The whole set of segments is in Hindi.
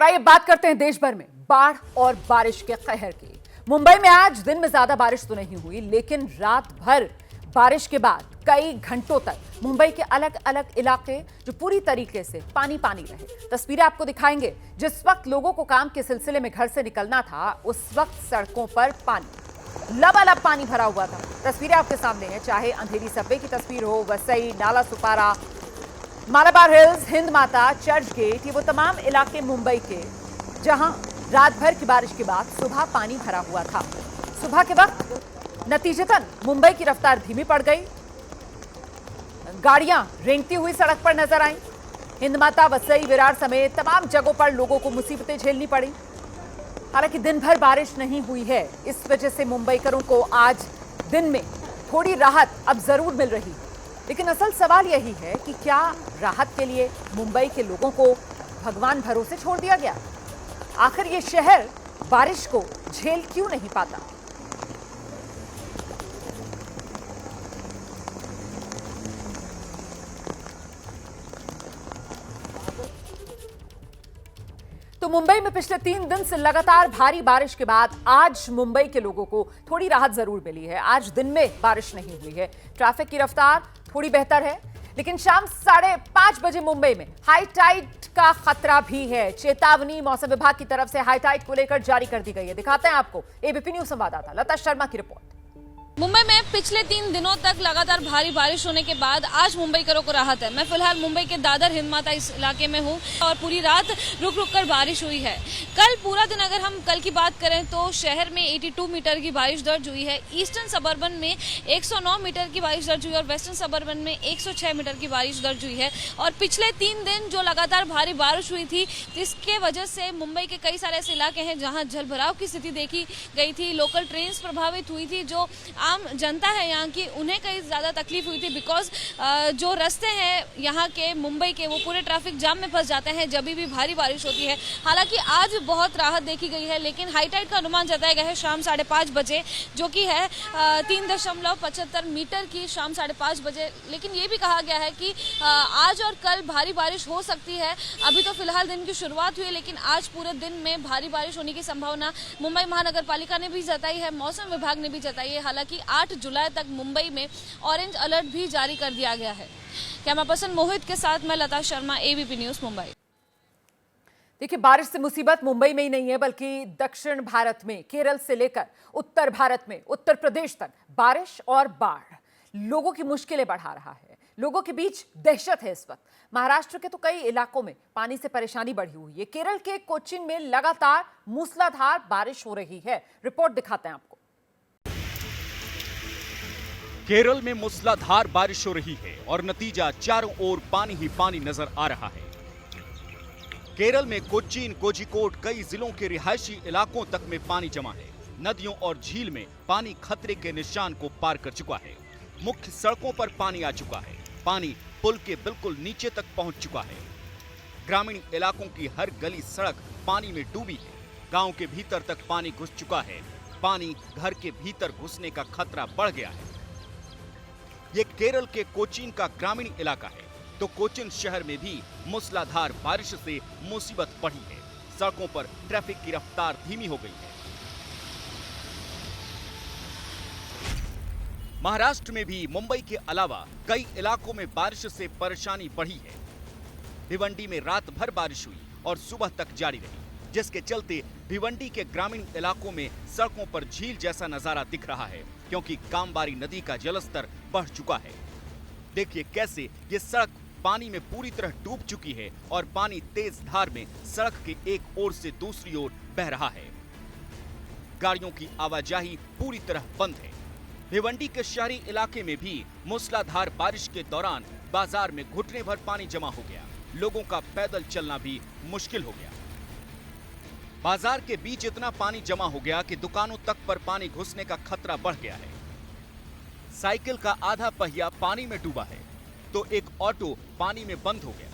और आइए बात करते हैं देश भर में बाढ़ और बारिश के कहर की। मुंबई में आज दिन में ज्यादा बारिश तो नहीं हुई, लेकिन रात भर बारिश के बाद कई घंटों तक मुंबई के अलग अलग इलाके जो पूरी तरीके से पानी पानी रहे। तस्वीरें आपको दिखाएंगे। जिस वक्त लोगों को काम के सिलसिले में घर से निकलना था, उस वक्त सड़कों पर पानी, लबालब पानी भरा हुआ था। तस्वीरें आपके सामने हैं, चाहे अंधेरी सबवे की तस्वीर हो, वसई, नाला सुपारा, मालाबार हिल्स, हिंद माता, चर्च गेट, ये वो तमाम इलाके मुंबई के जहां रात भर की बारिश के बाद सुबह पानी भरा हुआ था। सुबह के वक्त नतीजतन मुंबई की रफ्तार धीमी पड़ गई, गाड़ियां रेंगती हुई सड़क पर नजर आईं। हिंद माता, वसई, विरार समेत तमाम जगहों पर लोगों को मुसीबतें झेलनी पड़ी। हालांकि दिन भर बारिश नहीं हुई है, इस वजह से मुंबईकरों को आज दिन में थोड़ी राहत अब जरूर मिल रही, लेकिन असल सवाल यही है कि क्या राहत के लिए मुंबई के लोगों को भगवान भरोसे छोड़ दिया गया? आखिर ये शहर बारिश को झेल क्यों नहीं पाता? तो मुंबई में पिछले 3 दिन से लगातार भारी बारिश के बाद आज मुंबई के लोगों को थोड़ी राहत जरूर मिली है। आज दिन में बारिश नहीं हुई है, ट्रैफिक की रफ्तार थोड़ी बेहतर है, लेकिन शाम 5:30 बजे मुंबई में हाई टाइड का खतरा भी है। चेतावनी मौसम विभाग की तरफ से हाई टाइड को लेकर जारी कर दी गई है। दिखाते हैं आपको एबीपी न्यूज संवाददाता लता शर्मा की रिपोर्ट। मुंबई में पिछले 3 दिनों तक लगातार भारी बारिश होने के बाद आज मुंबईकरों को राहत है। मैं फिलहाल मुंबई के दादर हिंद माता इस इलाके में हूं और पूरी रात रुक रुक कर बारिश हुई है। कल पूरा दिन अगर हम कल की बात करें तो शहर में 82 मीटर की बारिश दर्ज हुई है। ईस्टर्न सबर्बन में 109 मीटर की बारिश दर्ज हुई और वेस्टर्न सबर्बन में 106 मीटर की बारिश दर्ज हुई है। और पिछले 3 दिन जो लगातार भारी बारिश हुई थी, जिसके वजह से मुंबई के कई सारे ऐसे इलाके हैं जहाँ जलभराव की स्थिति देखी गई थी। लोकल ट्रेन प्रभावित हुई थी, जो आम जनता है यहाँ की, उन्हें कई ज़्यादा तकलीफ हुई थी। बिकॉज जो रास्ते हैं यहाँ के मुंबई के, वो पूरे ट्रैफिक जाम में फंस जाते हैं जब भी भारी बारिश होती है। हालांकि आज बहुत राहत देखी गई है, लेकिन हाई टाइड का अनुमान जताया गया है शाम 5:30 बजे, जो कि है 3.75 मीटर की शाम 5:30 बजे। लेकिन ये भी कहा गया है कि आज और कल भारी बारिश हो सकती है। अभी तो फिलहाल दिन की शुरुआत हुई है, लेकिन आज पूरे दिन में भारी बारिश होने की संभावना मुंबई महानगर पालिका ने भी जताई है, मौसम विभाग ने भी जताई है। हालांकि 8 जुलाई तक मुंबई में ऑरेंज अलर्ट भी जारी कर दिया गया है। कैमरा पर्सन मोहित के साथ मैं लता शर्मा, एबीपी न्यूज मुंबई। देखिए, बारिश से मुसीबत मुंबई में ही नहीं है, बल्कि दक्षिण भारत में, केरल से लेकर उत्तर भारत में उत्तर प्रदेश तक बारिश और बाढ़ लोगों की मुश्किलें बढ़ा रहा है। लोगों के बीच दहशत है इस वक्त। महाराष्ट्र के तो कई इलाकों में पानी से परेशानी बढ़ी हुई है। केरल के कोच्चिन में लगातार मूसलाधार बारिश हो रही है। रिपोर्ट दिखाते हैं आपको। केरल में मूसलाधार बारिश हो रही है और नतीजा चारों ओर पानी ही पानी नजर आ रहा है। केरल में कोच्चिन, कोझिकोड, कई जिलों के रिहायशी इलाकों तक में पानी जमा है। नदियों और झील में पानी खतरे के निशान को पार कर चुका है। मुख्य सड़कों पर पानी आ चुका है। पानी पुल के बिल्कुल नीचे तक पहुंच चुका है। ग्रामीण इलाकों की हर गली सड़क पानी में डूबी है। गांव के भीतर तक पानी घुस चुका है। पानी घर के भीतर घुसने का खतरा बढ़ गया है। ये केरल के कोच्चिन का ग्रामीण इलाका है, तो कोच्चिन शहर में भी मूसलाधार बारिश से मुसीबत बढ़ी है। सड़कों पर ट्रैफिक की रफ्तार धीमी हो गई है। महाराष्ट्र में भी मुंबई के अलावा कई इलाकों में बारिश से परेशानी बढ़ी है। भिवंडी में रात भर बारिश हुई और सुबह तक जारी रही, जिसके चलते भिवंडी के ग्रामीण इलाकों में सड़कों पर झील जैसा नजारा दिख रहा है, क्योंकि कामबारी नदी का जलस्तर बढ़ चुका है। देखिए कैसे ये सड़क पानी में पूरी तरह डूब चुकी है और पानी तेज धार में सड़क के एक ओर से दूसरी ओर बह रहा है। गाड़ियों की आवाजाही पूरी तरह बंद है। भिवंडी के शहरी इलाके में भी मूसलाधार बारिश के दौरान बाजार में घुटने भर पानी जमा हो गया। लोगों का पैदल चलना भी मुश्किल हो गया। बाजार के बीच इतना पानी जमा हो गया कि दुकानों तक पर पानी घुसने का खतरा बढ़ गया है। साइकिल का आधा पहिया पानी में डूबा है, तो एक ऑटो पानी में बंद हो गया।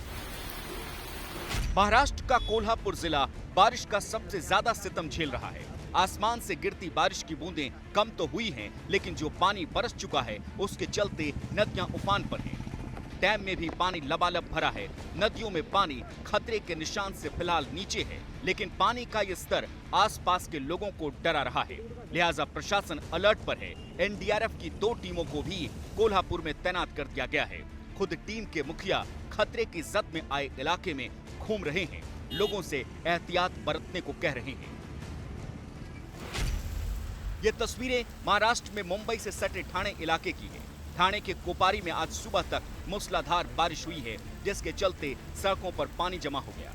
महाराष्ट्र का कोल्हापुर जिला बारिश का सबसे ज्यादा सितम झेल रहा है। आसमान से गिरती बारिश की बूंदें कम तो हुई हैं, लेकिन जो पानी बरस चुका है उसके चलते नदियां उफान पर हैं। डैम में भी पानी लबालब भरा है। नदियों में पानी खतरे के निशान से फिलहाल नीचे है, लेकिन पानी का ये स्तर आसपास के लोगों को डरा रहा है। लिहाजा प्रशासन अलर्ट पर है। एनडीआरएफ की 2 टीमों को भी कोल्हापुर में तैनात कर दिया गया है। खुद टीम के मुखिया खतरे की जद में आए इलाके में घूम रहे हैं, लोगों से एहतियात बरतने को कह रहे हैं। ये तस्वीरें महाराष्ट्र में मुंबई से सटे ठाणे इलाके की है। ठाणे के कोपारी में आज सुबह तक मूसलाधार बारिश हुई है, जिसके चलते सड़कों पर पानी जमा हो गया।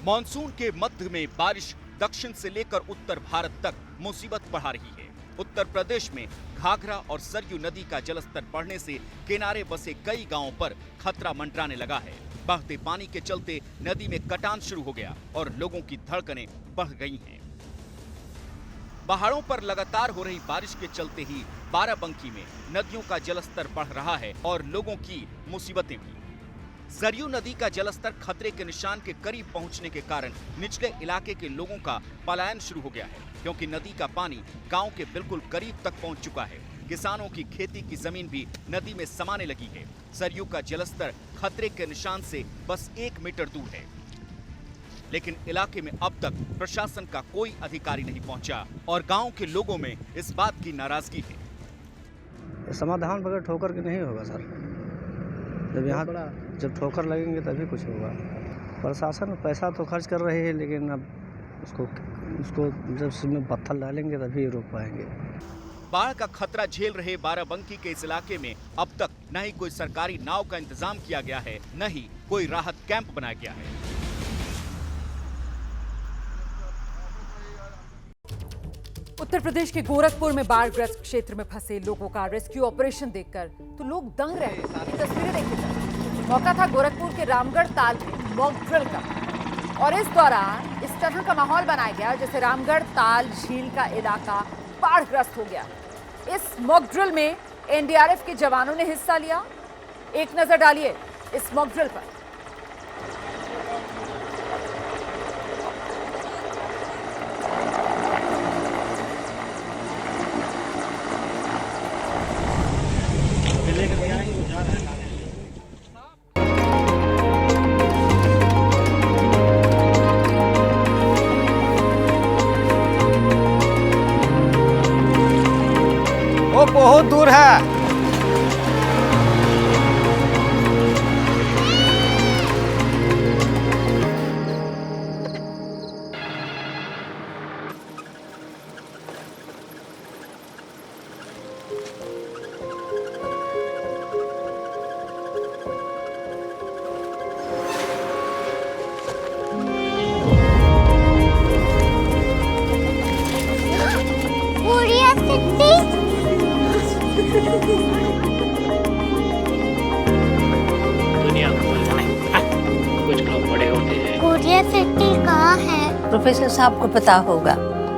मॉनसून के मध्य में बारिश दक्षिण से लेकर उत्तर भारत तक मुसीबत बढ़ा रही है। उत्तर प्रदेश में घाघरा और सरयू नदी का जलस्तर बढ़ने से किनारे बसे कई गांवों पर खतरा मंडराने लगा है। बहते पानी के चलते नदी में कटान शुरू हो गया और लोगों की धड़कनें बढ़ गई हैं। पहाड़ों पर लगातार हो रही बारिश के चलते ही बाराबंकी में नदियों का जलस्तर बढ़ रहा है और लोगों की मुसीबतें भी। सरयू नदी का जलस्तर खतरे के निशान के करीब पहुंचने के कारण निचले इलाके के लोगों का पलायन शुरू हो गया है, क्योंकि नदी का पानी गांव के बिल्कुल करीब तक पहुंच चुका है। किसानों की खेती की जमीन भी नदी में समाने लगी है। सरयू का जलस्तर खतरे के निशान से बस 1 मीटर दूर है, लेकिन इलाके में अब तक प्रशासन का कोई अधिकारी नहीं पहुंचा और गांव के लोगों में इस बात की नाराजगी है। समाधान बगैर ठोकर के नहीं होगा सर। जब ठोकर लगेंगे तभी कुछ होगा। प्रशासन पैसा तो खर्च कर रही है, लेकिन अब उसको जब उसमें पत्थर डालेंगे तभी रोक पाएंगे। बाढ़ का खतरा झेल रहे बाराबंकी के इस इलाके में अब तक न ही कोई सरकारी नाव का इंतजाम किया गया है, न ही कोई राहत कैंप बनाया गया है। उत्तर प्रदेश के गोरखपुर में बाढ़ग्रस्त क्षेत्र में फंसे लोगों का रेस्क्यू ऑपरेशन देखकर तो लोग दंग रहे। ये तस्वीरें देखिए। मौका था गोरखपुर के रामगढ़ ताल में मॉक ड्रिल का, और इस दौरान इस तरह का माहौल बनाया गया जैसे रामगढ़ ताल झील का इलाका बाढ़ग्रस्त हो गया। इस मॉक ड्रिल में एनडीआरएफ के जवानों ने हिस्सा लिया। एक नजर डालिए इस मॉक ड्रिल पर। वो बहुत दूर है। दुनिया कुछ लोग बड़े होते हैं। कोरिया सिटी कहाँ है? प्रोफेसर साहब को पता होगा।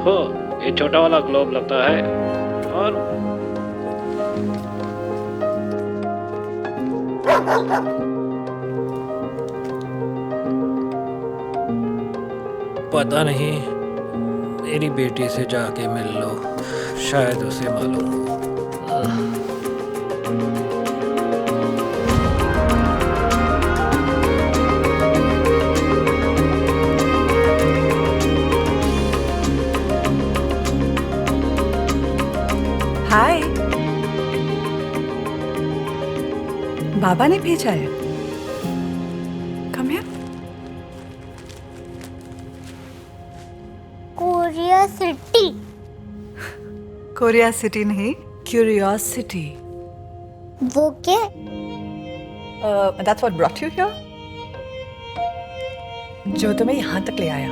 हो, ये छोटा वाला ग्लोब लगता है और पता नहीं, मेरी बेटी से जाके मिल लो, शायद उसे मालूम हो। हाय, बाबा ने भेजा है। Come here. Korea city. Korea city नहीं, क्यूरियोसिटी। वो क्या? That's what brought you here? जो तुम्हें यहाँ तक ले आया।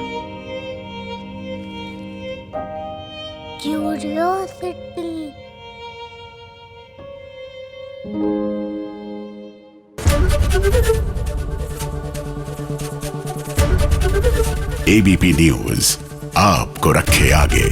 क्यूरियोसिटी। एबीपी न्यूज आपको रखे आगे।